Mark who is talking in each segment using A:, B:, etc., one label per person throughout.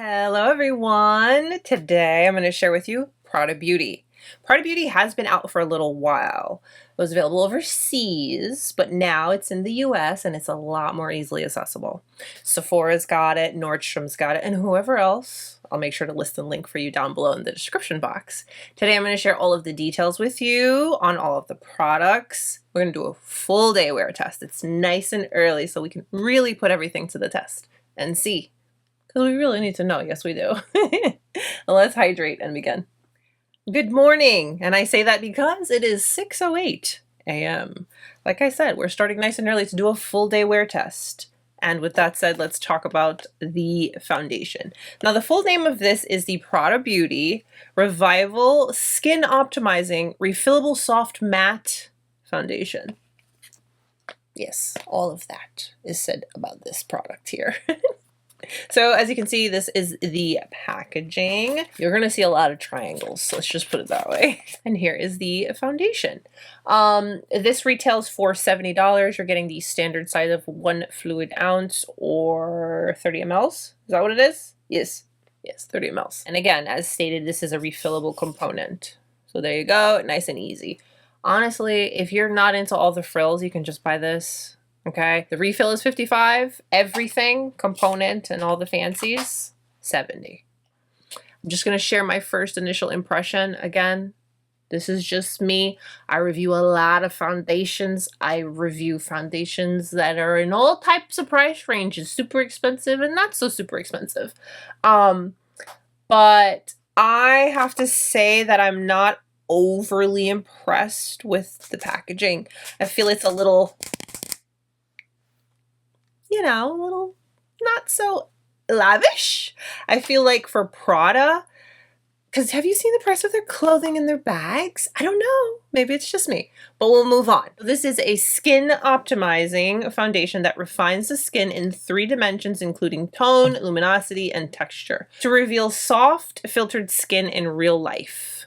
A: Hello everyone! Today I'm going to share with you PRADA Beauty. PRADA Beauty has been out for a little while. It was available overseas, but now it's in the US and it's a lot more easily accessible. Sephora's got it, Nordstrom's got it, and whoever else. I'll make sure to list the link for you down below in the description box. Today I'm going to share all of the details with you on all of the products. We're going to do a full day wear test. It's nice and early so we can really put everything to the test and see. Because we really need to know. Yes, we do. Let's hydrate and begin. Good morning. And I say that because it is 6:08 a.m. Like I said, we're starting nice and early to do a full day wear test. And with that said, let's talk about the foundation. Now, the full name of this is the PRADA Beauty Revival Skin Optimizing Refillable Soft Matte Foundation. Yes, all of that is said about this product here. So as you can see, this is the packaging. You're going to see a lot of triangles, let's just put it that way. And here is the foundation. This retails for $70. You're getting the standard size of 1 fluid ounce or 30 mls. Is that what it is? Yes. Yes, 30 mls. And again, as stated, this is a refillable component. So there you go, nice and easy. Honestly, if you're not into all the frills, you can just buy this. Okay, the refill is $55, everything, component, and all the fancies, $70. I'm just going to share my first initial impression. Again, this is just me. I review a lot of foundations. I review foundations that are in all types of price ranges, super expensive and not so super expensive. But I have to say that I'm not overly impressed with the packaging. I feel it's a little... you know, a little not so lavish. I feel like for Prada, because have you seen the price of their clothing and their bags? I don't know. Maybe it's just me, but we'll move on. This is a skin optimizing foundation that refines the skin in 3 dimensions, including tone, luminosity, and texture, to reveal soft, filtered skin in real life.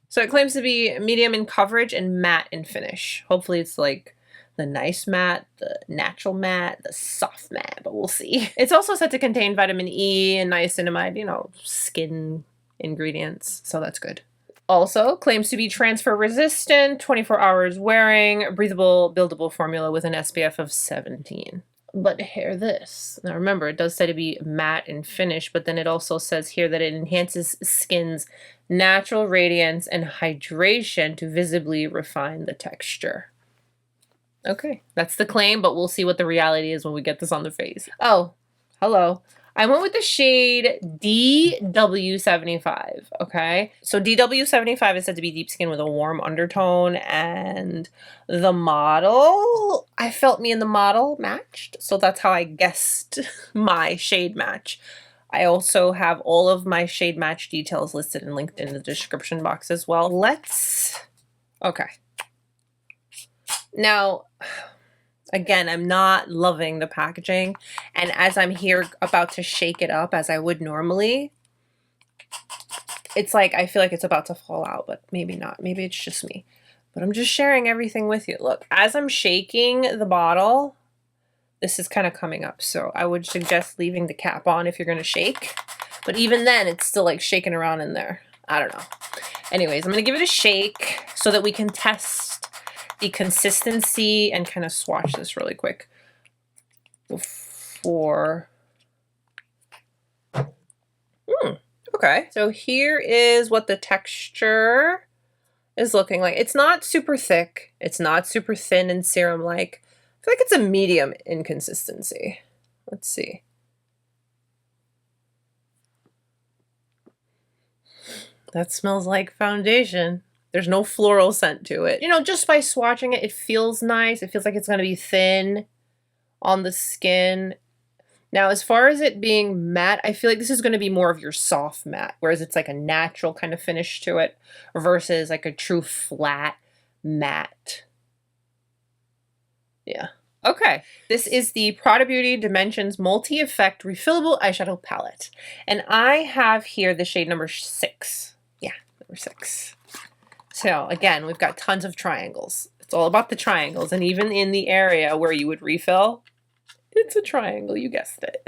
A: So it claims to be medium in coverage and matte in finish. Hopefully it's like the nice matte, the natural matte, the soft matte, but we'll see. It's also said to contain vitamin E and niacinamide, you know, skin ingredients, so that's good. Also claims to be transfer resistant, 24 hours wearing, breathable, buildable formula with an SPF of 17. But hear this. Now remember, it does say to be matte and finish, but then it also says here that it enhances skin's natural radiance and hydration to visibly refine the texture. Okay, that's the claim, but we'll see what the reality is when we get this on the face. Oh, hello. I went with the shade DW75, okay? So DW75 is said to be deep skin with a warm undertone, and the model, I felt me and the model matched, so that's how I guessed my shade match. I also have all of my shade match details listed and linked in the description box as well. Okay. Now, again, I'm not loving the packaging, and as I'm here about to shake it up as I would normally, it's like I feel like it's about to fall out, but maybe not. Maybe it's just me. But I'm just sharing everything with you. Look, as I'm shaking the bottle, this is kind of coming up, so I would suggest leaving the cap on if you're going to shake. But even then, it's still like shaking around in there. I don't know. Anyways, I'm going to give it a shake so that we can test the consistency and kind of swatch this really quick before. Okay, so here is what the texture is looking like. It's not super thick. It's not super thin and serum-like. I feel like it's a medium in consistency. Let's see. That smells like foundation. There's no floral scent to it. You know, just by swatching it, it feels nice. It feels like it's going to be thin on the skin. Now, as far as it being matte, I feel like this is going to be more of your soft matte, whereas it's like a natural kind of finish to it versus like a true flat matte. Yeah. Okay, this is the PRADA Beauty Dimensions Multi-Effect Refillable Eyeshadow Palette. And I have here the shade number 6. Yeah, number 6. So again, we've got tons of triangles. It's all about the triangles, and even in the area where you would refill, It's a triangle, you guessed it.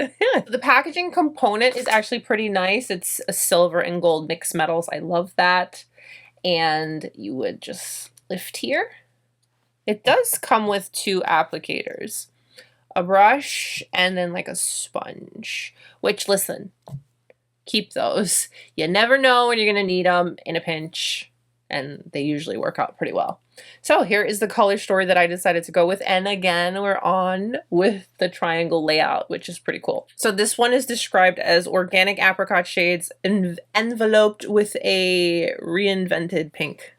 A: The packaging component is actually pretty nice. It's a silver and gold mixed metals. I love that. And you would just lift here. It does come with 2 applicators, a brush and then like a sponge, which, listen, keep those. You never know when you're gonna need them in a pinch, and they usually work out pretty well. So here is the color story that I decided to go with, and again, we're on with the triangle layout, which is pretty cool. So this one is described as organic apricot shades enveloped with a reinvented pink.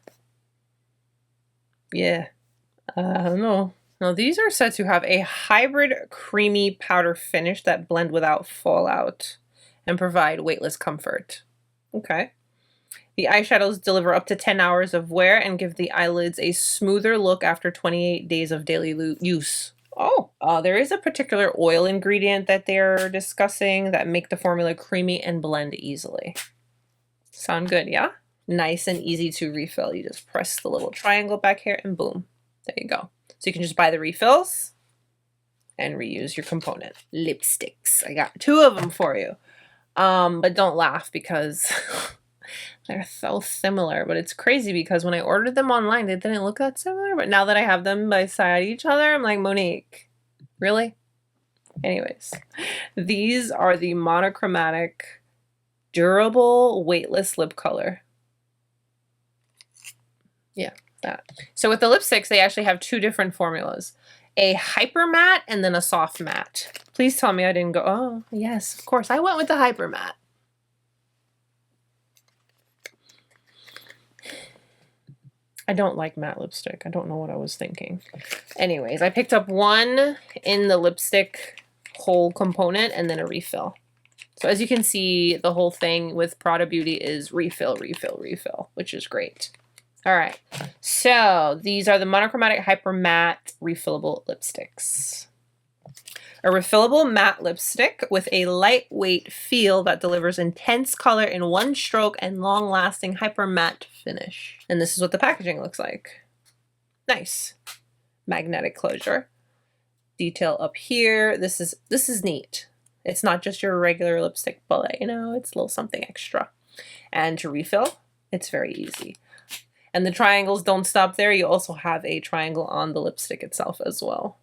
A: Yeah, I don't know. Now these are said to have a hybrid creamy powder finish that blend without fallout and provide weightless comfort. Okay. The eyeshadows deliver up to 10 hours of wear and give the eyelids a smoother look after 28 days of daily use. Oh, there is a particular oil ingredient that they're discussing that make the formula creamy and blend easily. Sound good, yeah? Nice and easy to refill. You just press the little triangle back here and boom, there you go. So you can just buy the refills and reuse your component. Lipsticks, I got 2 of them for you. But don't laugh because they're so similar, but it's crazy because when I ordered them online, they didn't look that similar, but now that I have them beside each other, I'm like, Monique, really? Anyways, these are the monochromatic, durable, weightless lip color. Yeah, that. So with the lipsticks, they actually have 2 different formulas. A hyper matte and then a soft matte. Please tell me I didn't go, oh, yes, of course. I went with the hyper matte. I don't like matte lipstick. I don't know what I was thinking. Anyways, I picked up 1 in the lipstick whole component and then a refill. So as you can see, the whole thing with Prada Beauty is refill, refill, refill, which is great. All right, so these are the monochromatic hyper matte refillable lipsticks. A refillable matte lipstick with a lightweight feel that delivers intense color in 1 stroke and long-lasting hyper matte finish. And this is what the packaging looks like. Nice. Magnetic closure. Detail up here. This is neat. It's not just your regular lipstick bullet, you know, it's a little something extra. And to refill, it's very easy. And the triangles don't stop there. You also have a triangle on the lipstick itself as well.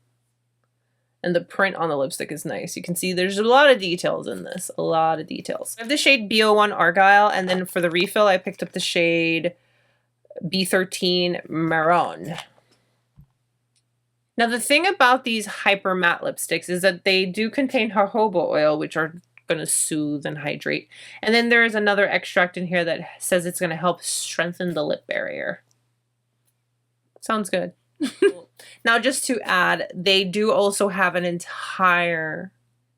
A: And the print on the lipstick is nice. You can see there's a lot of details in this, a lot of details. I have the shade B01 Argyle, and then for the refill, I picked up the shade B13 MARRON. Now the thing about these hyper matte lipsticks is that they do contain jojoba oil, which are going to soothe and hydrate. And then there is another extract in here that says it's going to help strengthen the lip barrier. Sounds good. Now just to add, they do also have an entire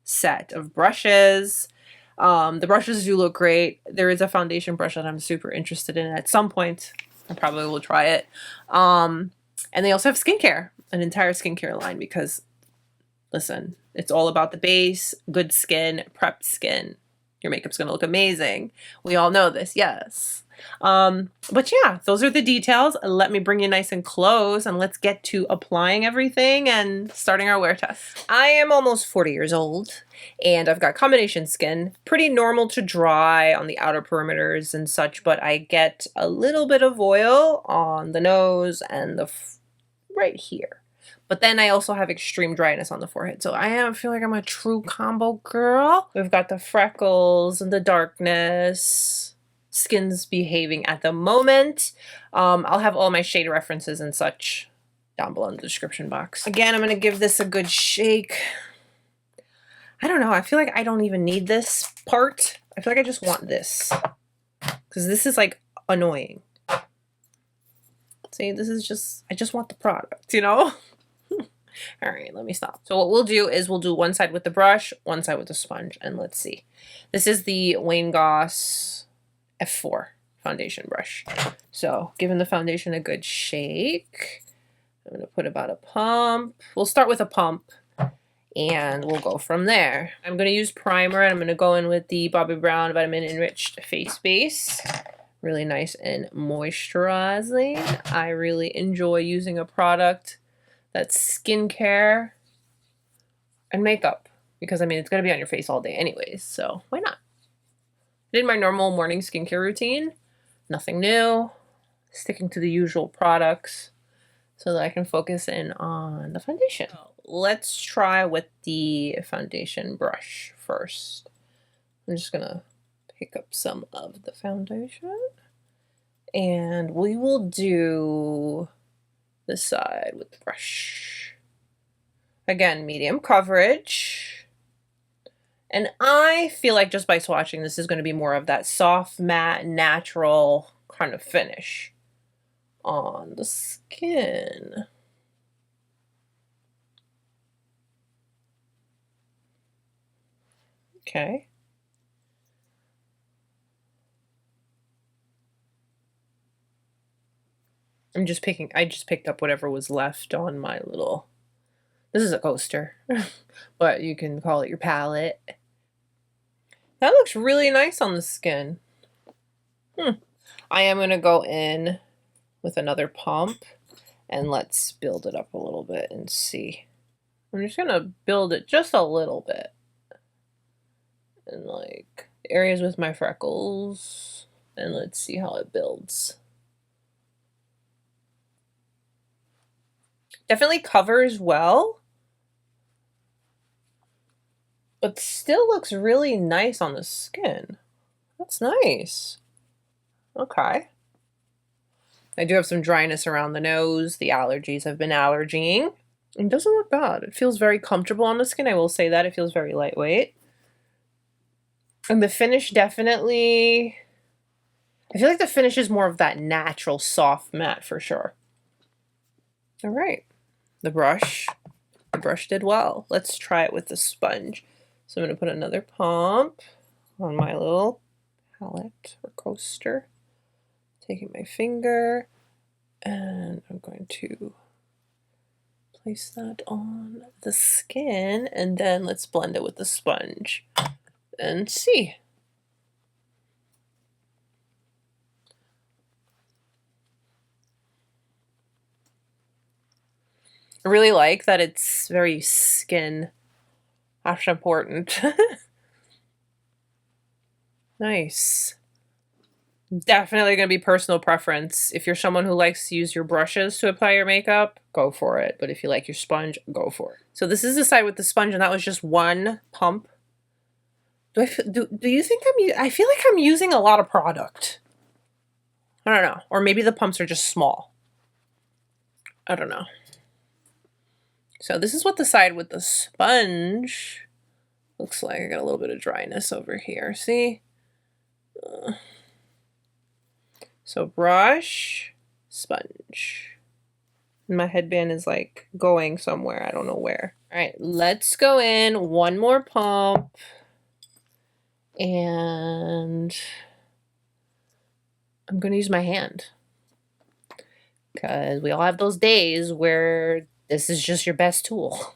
A: set of brushes. The brushes do look great. There is a foundation brush that I'm super interested in. At some point, I probably will try it. And they also have skincare, an entire skincare line, because listen, it's all about the base, good skin, prepped skin. Your makeup's gonna look amazing. We all know this, yes. But yeah, those are the details. Let me bring you nice and close and let's get to applying everything and starting our wear test. I am almost 40 years old and I've got combination skin, pretty normal to dry on the outer perimeters and such, but I get a little bit of oil on the nose and right here. But then I also have extreme dryness on the forehead. So I feel like I'm a true combo girl. We've got the freckles and the darkness. Skin's behaving at the moment. I'll have all my shade references and such down below in the description box. Again, I'm going to give this a good shake. I don't know. I feel like I don't even need this part. I feel like I just want this. Because this is like annoying. See, this is just, I just want the product, you know? All right, let me stop. So what we'll do is we'll do one side with the brush, one side with the sponge, and let's see. This is the Wayne Goss F4 foundation brush. So giving the foundation a good shake. I'm going to put about a pump. We'll start with a pump and we'll go from there. I'm going to use primer and I'm going to go in with the Bobbi Brown Vitamin Enriched Face Base. Really nice and moisturizing. I really enjoy using a product that's skincare and makeup, because I mean, it's going to be on your face all day anyways, so why not? I did my normal morning skincare routine, nothing new, sticking to the usual products so that I can focus in on the foundation. Let's try with the foundation brush first. I'm just gonna pick up some of the foundation and we will do this side with the brush. Again, medium coverage. And I feel like just by swatching, this is going to be more of that soft, matte, natural kind of finish on the skin. Okay. I just picked up whatever was left on my little, this is a coaster, but you can call it your palette. That looks really nice on the skin. I am going to go in with another pump and let's build it up a little bit and see. I'm just going to build it just a little bit. And like areas with my freckles, and let's see how it builds. Definitely covers well, but still looks really nice on the skin. That's nice. Okay. I do have some dryness around the nose. The allergies have been allergying. It doesn't look bad. It feels very comfortable on the skin. I will say that. It feels very lightweight. And the finish definitely, I feel like the finish is more of that natural soft matte for sure. All right. The brush did well. Let's try it with the sponge. So I'm going to put another pump on my little palette or coaster. Taking my finger and I'm going to place that on the skin and then let's blend it with the sponge and see. I really like that it's very skin. That's important. Nice. Definitely going to be personal preference. If you're someone who likes to use your brushes to apply your makeup, go for it. But if you like your sponge, go for it. So this is the side with the sponge, and that was just one pump. Do you think I feel like I'm using a lot of product. I don't know. Or maybe the pumps are just small. I don't know. So this is what the side with the sponge looks like. I got a little bit of dryness over here. See? So brush, sponge. My headband is like going somewhere. I don't know where. All right, let's go in one more pump. And I'm going to use my hand. Because we all have those days where this is just your best tool.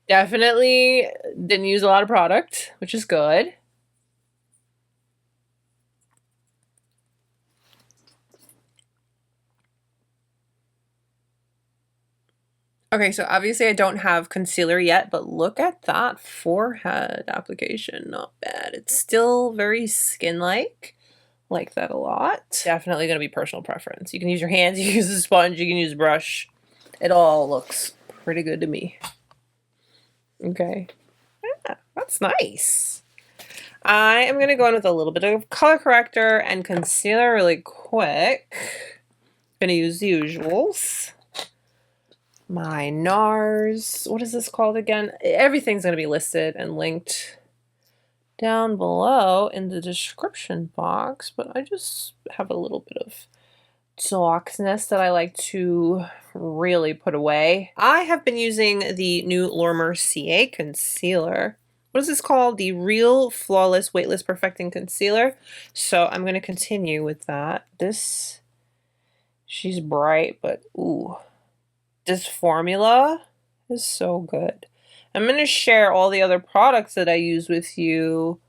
A: Definitely didn't use a lot of product, which is good. Okay, so obviously I don't have concealer yet, but look at that forehead application. Not bad. It's still very skin-like. Like that a lot. Definitely going to be personal preference. You can use your hands, you can use a sponge, you can use a brush. It all looks pretty good to me. Okay. Yeah, that's nice. I am going to go in with a little bit of color corrector and concealer really quick. Going to use the usuals. My NARS. What is this called again? Everything's going to be listed and linked down below in the description box, but I just have a little bit of darkness that I like to really put away. I have been using the new Lormer CA concealer. What is this called? The Real Flawless Weightless Perfecting Concealer. So I'm going to continue with that. She's bright, but ooh, this formula is so good. I'm going to share all the other products that I use with you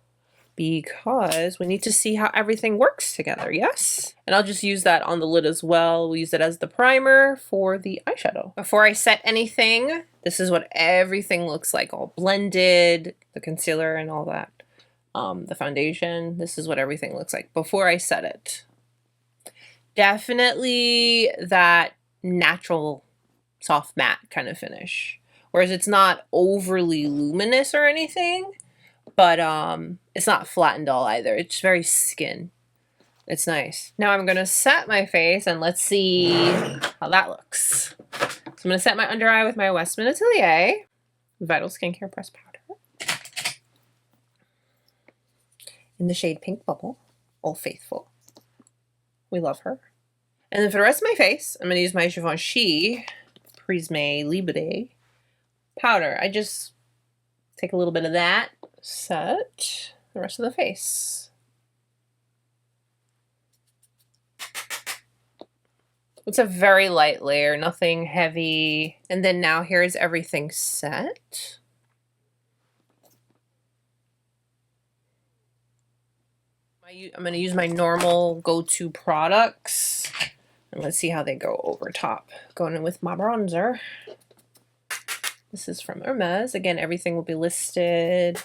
A: because we need to see how everything works together, yes? And I'll just use that on the lid as well. We'll use it as the primer for the eyeshadow. Before I set anything, this is what everything looks like, all blended, the concealer and all that. The foundation, this is what everything looks like before I set it. Definitely that natural soft matte kind of finish. Whereas it's not overly luminous or anything, but it's not flat and dull either. It's very skin. It's nice. Now I'm gonna set my face and let's see how that looks. So I'm gonna set my under eye with my Westman Atelier Vital Skincare Press Powder in the shade Pink Bubble, Old Faithful. We love her. And then for the rest of my face, I'm gonna use my Givenchy Prisme Libre powder. I just take a little bit of that, set the rest of the face. It's a very light layer, nothing heavy. And then now here's everything set. I'm going to use my normal go-to products. And let's see how they go over top. Going in with my bronzer. This is from Hermes. Again, everything will be listed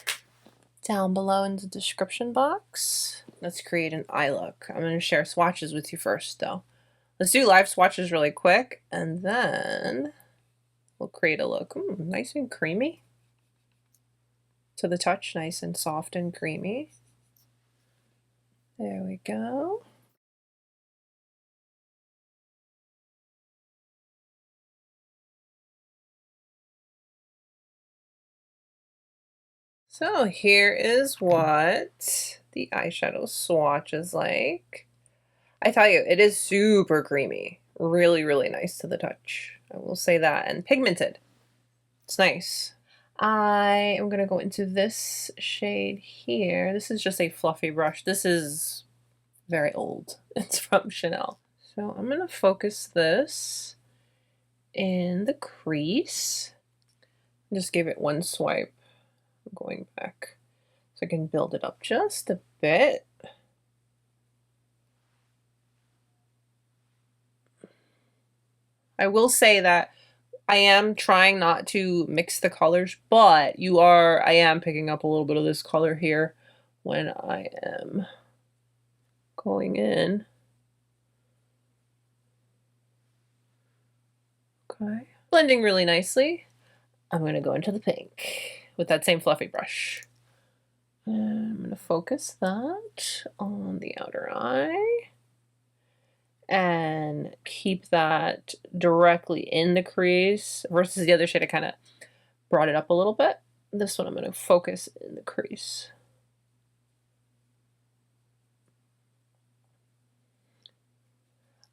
A: down below in the description box. Let's create an eye look. I'm going to share swatches with you first, though. Let's do live swatches really quick, and then we'll create a look. Ooh, nice and creamy. To the touch, nice and soft and creamy. There we go. So here is what the eyeshadow swatch is like. I tell you, it is super creamy. Really, really nice to the touch. I will say that. And pigmented. It's nice. I am going to go into this shade here. This is just a fluffy brush. This is very old. It's from Chanel. So I'm going to focus this in the crease. Just give it one swipe. I'm going back so I can build it up just a bit. I will say that I am trying not to mix the colors, but I am picking up a little bit of this color here when I am going in. Okay. Blending really nicely. I'm going to go into the pink with that same fluffy brush. And I'm going to focus that on the outer eye. And keep that directly in the crease versus the other shade I kind of brought it up a little bit. This one I'm going to focus in the crease.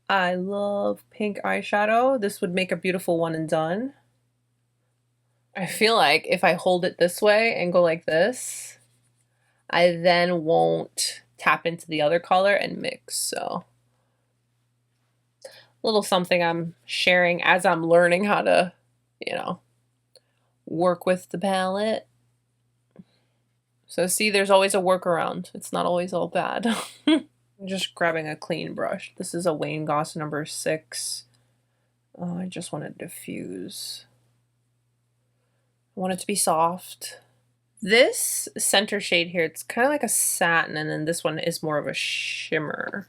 A: I love pink eyeshadow. This would make a beautiful one and done. I feel like if I hold it this way and go like this, I then won't tap into the other color and mix, so little something I'm sharing as I'm learning how to, you know, work with the palette. So see, there's always a workaround. It's not always all bad. I'm just grabbing a clean brush. This is a Wayne Goss number 6. I just want to diffuse. I want it to be soft. This center shade here, it's kind of like a satin, and then this one is more of a shimmer.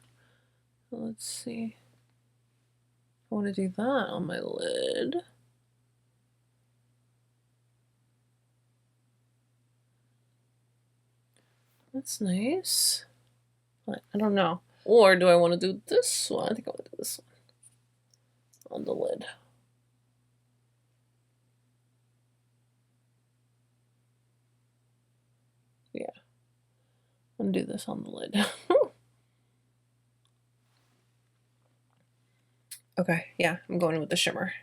A: Let's see. I want to do that on my lid. That's nice. I don't know. Or do I want to do this one? I think I want to do this one on the lid. Yeah. I'm going to do this on the lid. Okay, yeah, I'm going with the shimmer.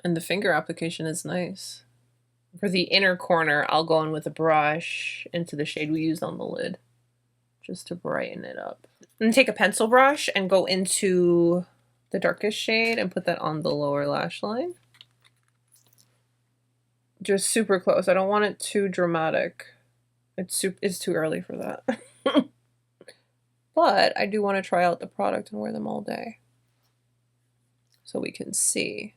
A: And the finger application is nice. For the inner corner, I'll go in with a brush into the shade we used on the lid, just to brighten it up. And take a pencil brush and go into the darkest shade and put that on the lower lash line. Just super close. I don't want it too dramatic. It's too early for that. But I do want to try out the product and wear them all day so we can see.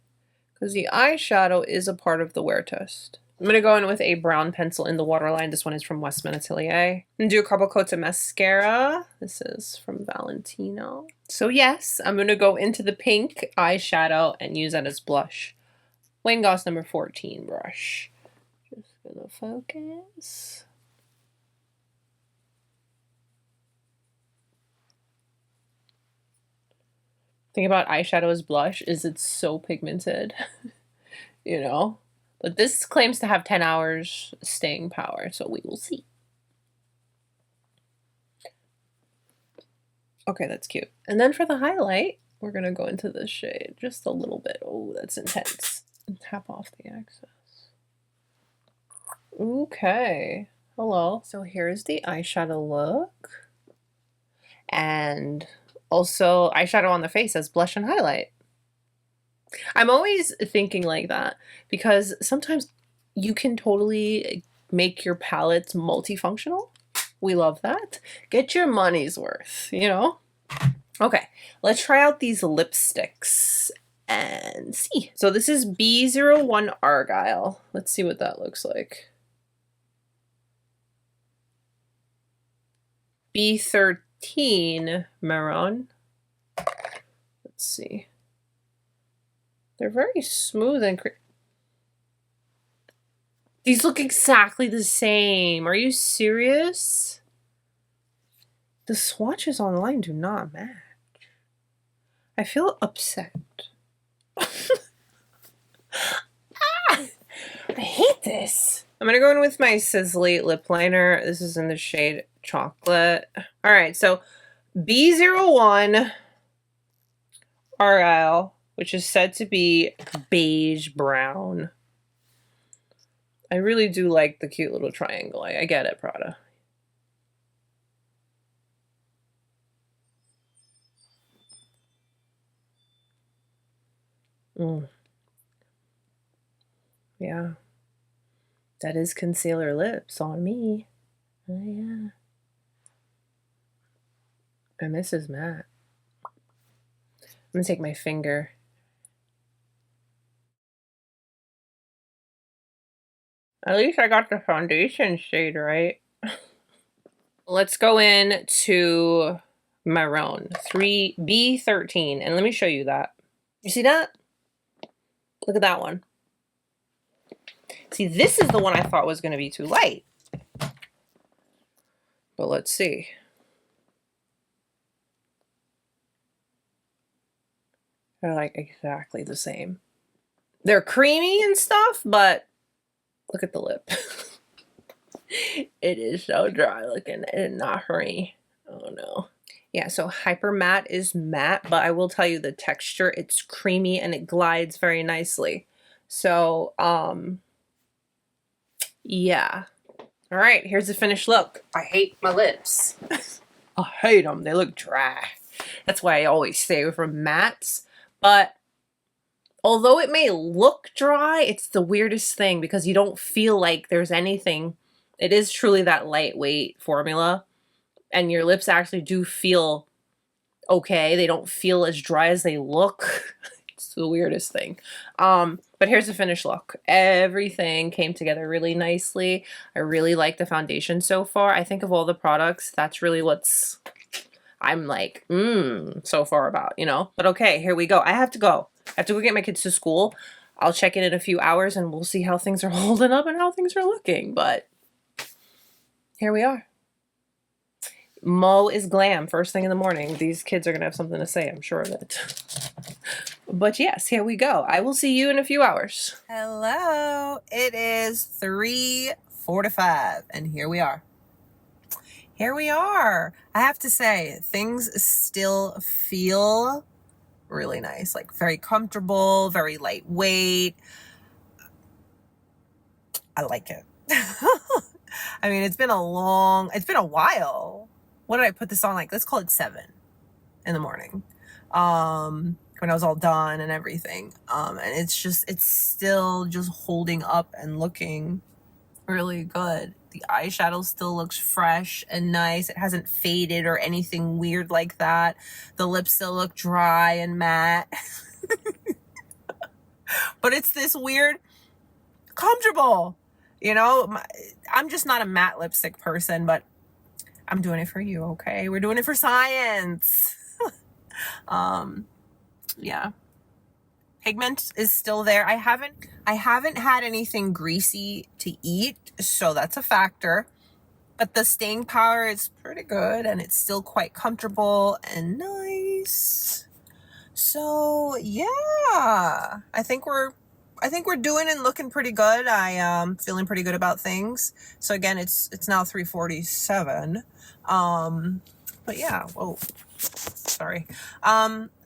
A: Because the eyeshadow is a part of the wear test. I'm going to go in with a brown pencil in the waterline. This one is from Westman Atelier. And do a couple coats of mascara. This is from Valentino. So yes, I'm going to go into the pink eyeshadow and use that as blush. Wayne Goss number 14 brush. Just going to focus. Thing about eyeshadow as blush is it's so pigmented, you know? But this claims to have 10 hours staying power, so we will see. Okay, that's cute. And then for the highlight, we're going to go into this shade just a little bit. Oh, that's intense. And tap off the excess. Okay. Hello. So here's the eyeshadow look. And also eyeshadow on the face as blush and highlight. I'm always thinking like that because sometimes you can totally make your palettes multifunctional. We love that. Get your money's worth, you know? Okay, let's try out these lipsticks and see. So this is B01 Argyle. Let's see what that looks like. B13 MARRON. Let's see. They're very smooth and these look exactly the same. Are you serious? The swatches online do not match. I feel upset. I hate this. I'm gonna go in with my Sisley lip liner. This is in the shade Chocolate. All right, so B01 Argyle, which is said to be beige brown. I really do like the cute little triangle. I get it, Prada. Yeah. That is concealer lips on me. Oh, yeah. And this is matte. I'm gonna take my finger. At least I got the foundation shade right. Let's go in to Maroon, B13, and let me show you that. You see that? Look at that one. See, this is the one I thought was going to be too light. But let's see. They're like exactly the same. They're creamy and stuff, but look at the lip. It is so dry looking and not hurry. Oh no. Yeah, so Hyper Matte is matte, but I will tell you the texture, it's creamy and it glides very nicely. So, yeah. All right, here's the finished look. I hate my lips. I hate them. They look dry. That's why I always stay away from mattes. But although it may look dry, it's the weirdest thing because you don't feel like there's anything. It is truly that lightweight formula. And your lips actually do feel okay. They don't feel as dry as they look. It's the weirdest thing. But here's the finished look. Everything came together really nicely. I really like the foundation so far. I think of all the products, that's really what's I'm like, so far about, you know? But okay, here we go. I have to go. I have to go get my kids to school. I'll check in a few hours and we'll see how things are holding up and how things are looking. But here we are. Mo is glam first thing in the morning. These kids are going to have something to say, I'm sure of it. But yes, here we go. I will see you in a few hours. Hello. It is 3:45 and here we are. Here we are. I have to say, things still feel really nice, like very comfortable, very lightweight. I like it. I mean, it's been a while. What did I put this on? Like, let's call it 7 in the morning. when I was all done and everything. And it's still just holding up and looking really good. The eyeshadow still looks fresh and nice. It hasn't faded or anything weird like that. The lips still look dry and matte. But it's this weird, comfortable, you know. I'm just not a matte lipstick person, but I'm doing it for you, okay? We're doing it for science. Yeah. Pigment is still there. I haven't had anything greasy to eat, so that's a factor. But the staying power is pretty good, and it's still quite comfortable and nice. So yeah, I think we're doing and looking pretty good. I am feeling pretty good about things. So again, it's now 3:47. But yeah, whoa, sorry.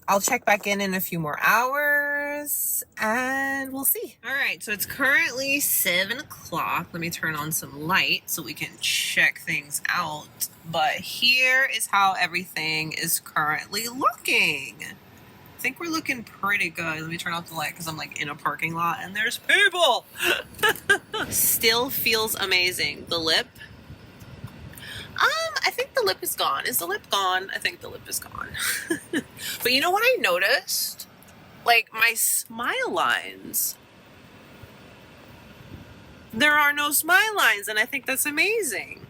A: I'll check back in a few more hours and we'll see. All right, so it's currently 7 o'clock. Let me turn on some light so we can check things out. But here is how everything is currently looking. I think we're looking pretty good. Let me turn off the light because I'm like in a parking lot and there's people. Still feels amazing. The lip. I think the lip is gone. Is the lip gone? I think the lip is gone. But you know what I noticed? Like my smile lines. There are no smile lines, and I think that's amazing.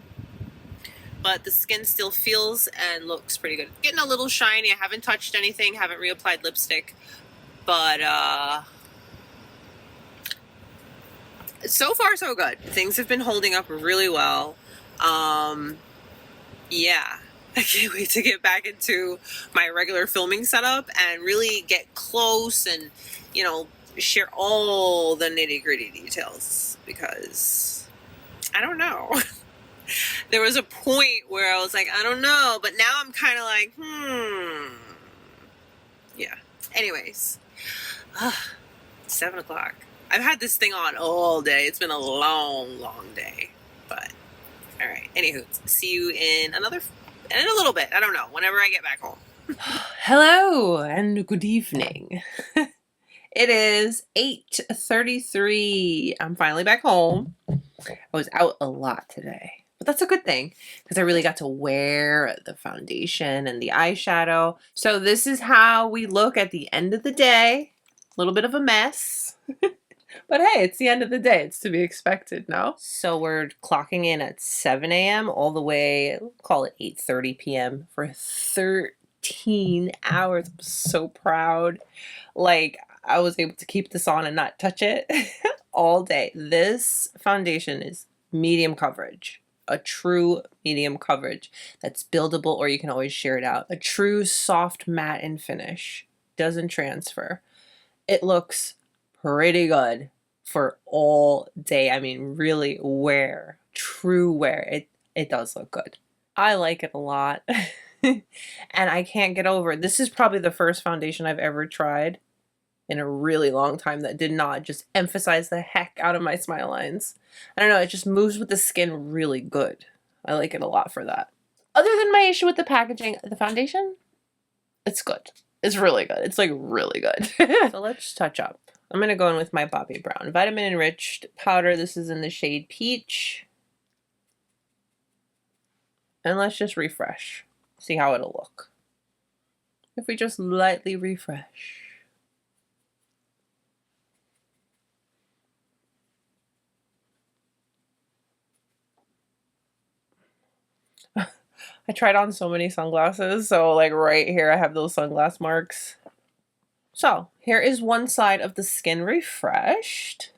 A: But the skin still feels and looks pretty good. Getting a little shiny. I haven't touched anything, haven't reapplied lipstick. But so far so good. Things have been holding up really well. Yeah, I can't wait to get back into my regular filming setup and really get close and, you know, share all the nitty-gritty details, because I don't know. There was a point where I was like, I don't know, but now I'm kind of like, yeah. Anyways, 7 o'clock. I've had this thing on all day. It's been a long, long day, but all right. Anywho, see you in a little bit. I don't know. Whenever I get back home. Hello and good evening. It is 8:33. I'm finally back home. I was out a lot today, but that's a good thing because I really got to wear the foundation and the eyeshadow. So this is how we look at the end of the day. A little bit of a mess. But hey, it's the end of the day. It's to be expected, no? So we're clocking in at 7 a.m. all the way, call it 8:30 p.m. for 13 hours. I'm so proud. Like, I was able to keep this on and not touch it all day. This foundation is medium coverage. A true medium coverage that's buildable, or you can always sheer it out. A true soft matte and finish. Doesn't transfer. It looks pretty good for all day. I mean, really wear, true wear. It does look good. I like it a lot. And I can't get over it. This is probably the first foundation I've ever tried in a really long time that did not just emphasize the heck out of my smile lines. I don't know, it just moves with the skin really good. I like it a lot for that. Other than my issue with the packaging, the foundation, it's good. It's really good. It's like really good. So let's touch up. I'm going to go in with my Bobbi Brown Vitamin Enriched Powder. This is in the shade Peach. And let's just refresh. See how it'll look. If we just lightly refresh. I tried on so many sunglasses, so like right here I have those sunglass marks. So here is one side of the skin refreshed.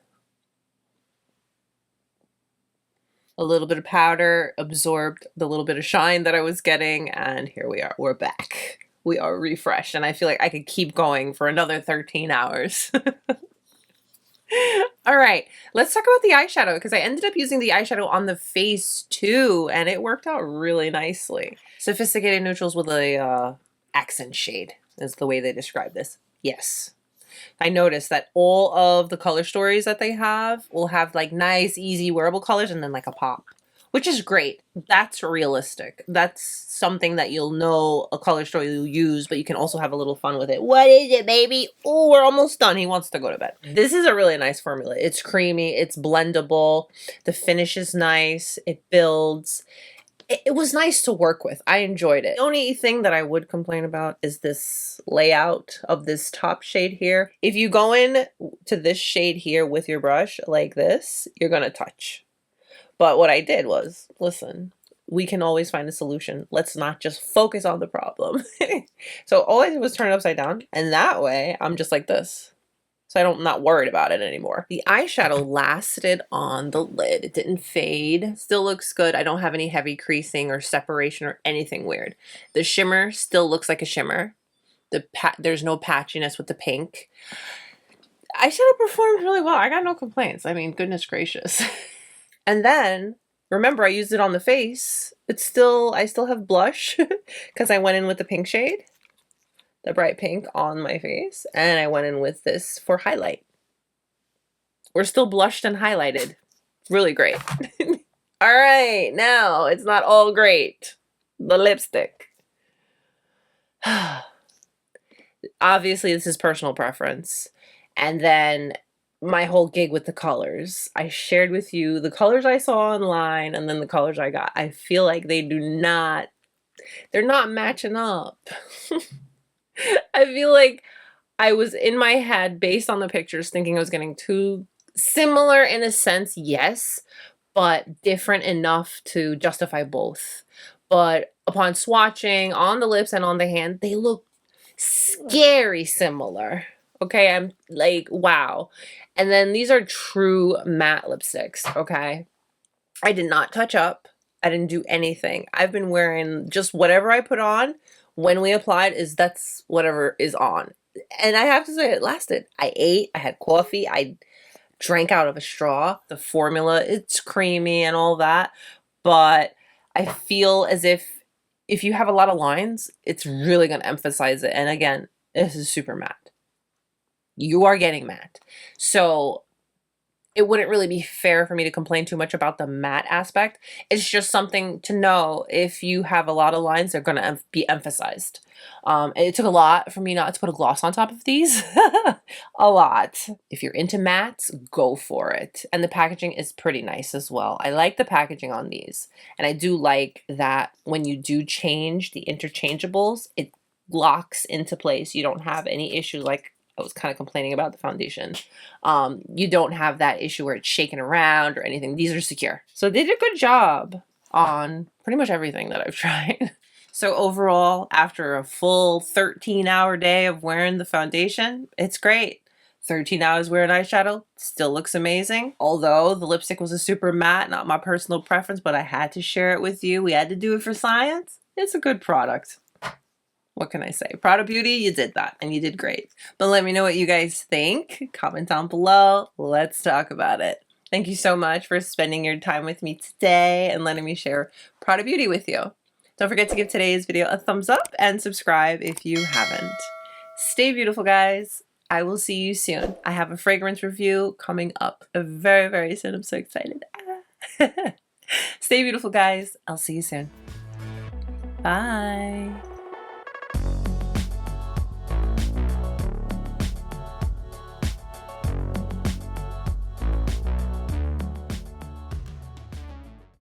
A: A little bit of powder absorbed the little bit of shine that I was getting, and here we are. We're back. We are refreshed, and I feel like I could keep going for another 13 hours. All right, let's talk about the eyeshadow, because I ended up using the eyeshadow on the face too, and it worked out really nicely. Sophisticated neutrals with a accent shade is the way they describe this. Yes. I noticed that all of the color stories that they have will have like nice, easy wearable colors and then like a pop. which is great. That's realistic. That's something that you'll know a color store you'll use, but you can also have a little fun with it. What is it, baby? Oh, we're almost done. He wants to go to bed. This is a really nice formula. It's creamy. It's blendable. The finish is nice. It builds. It was nice to work with. I enjoyed it. The only thing that I would complain about is this layout of this top shade here. If you go in to this shade here with your brush like this, you're going to touch. But what I did was, listen, we can always find a solution. Let's not just focus on the problem. So all I did was turn it upside down, and that way I'm just like this. So I'm not worried about it anymore. The eyeshadow lasted on the lid. It didn't fade. Still looks good. I don't have any heavy creasing or separation or anything weird. The shimmer still looks like a shimmer. There's no patchiness with the pink. Eyeshadow performed really well. I got no complaints. I mean, goodness gracious. And then, remember, I used it on the face. I still have blush because I went in with the pink shade. The bright pink on my face, and I went in with this for highlight. We're still blushed and highlighted. Really great. All right, now it's not all great. The lipstick. Obviously, this is personal preference. And then my whole gig with the colors. I shared with you the colors I saw online and then the colors I got. I feel like they're not matching up. I feel like I was in my head based on the pictures thinking I was getting too similar in a sense, yes, but different enough to justify both. But upon swatching on the lips and on the hand, they look scary similar. Okay, I'm like, wow. And then these are true matte lipsticks, okay? I did not touch up. I didn't do anything. I've been wearing just whatever I put on when we applied that's whatever is on. And I have to say it lasted. I ate, I had coffee, I drank out of a straw. The formula, it's creamy and all that, but I feel as if you have a lot of lines, it's really going to emphasize it. And again, this is super matte. You are getting matte. So it wouldn't really be fair for me to complain too much about the matte aspect. It's just something to know. If you have a lot of lines, they're going to be emphasized. And it took a lot for me not to put a gloss on top of these. A lot. If you're into mattes, go for it. And the packaging is pretty nice as well. I like the packaging on these. And I do like that when you do change the interchangeables, it locks into place. You don't have any issue like I was kind of complaining about the foundation. You don't have that issue where it's shaking around or anything. These are secure. So they did a good job on pretty much everything that I've tried. So overall, after a full 13-hour day of wearing the foundation, it's great. 13 hours wearing eyeshadow, still looks amazing. Although the lipstick was a super matte, not my personal preference, but I had to share it with you. We had to do it for science. It's a good product. What can I say? PRADA Beauty, you did that and you did great. But let me know what you guys think. Comment down below. Let's talk about it. Thank you so much for spending your time with me today and letting me share PRADA Beauty with you. Don't forget to give today's video a thumbs up and subscribe if you haven't. Stay beautiful, guys. I will see you soon. I have a fragrance review coming up very, very soon. I'm so excited. Stay beautiful, guys. I'll see you soon. Bye.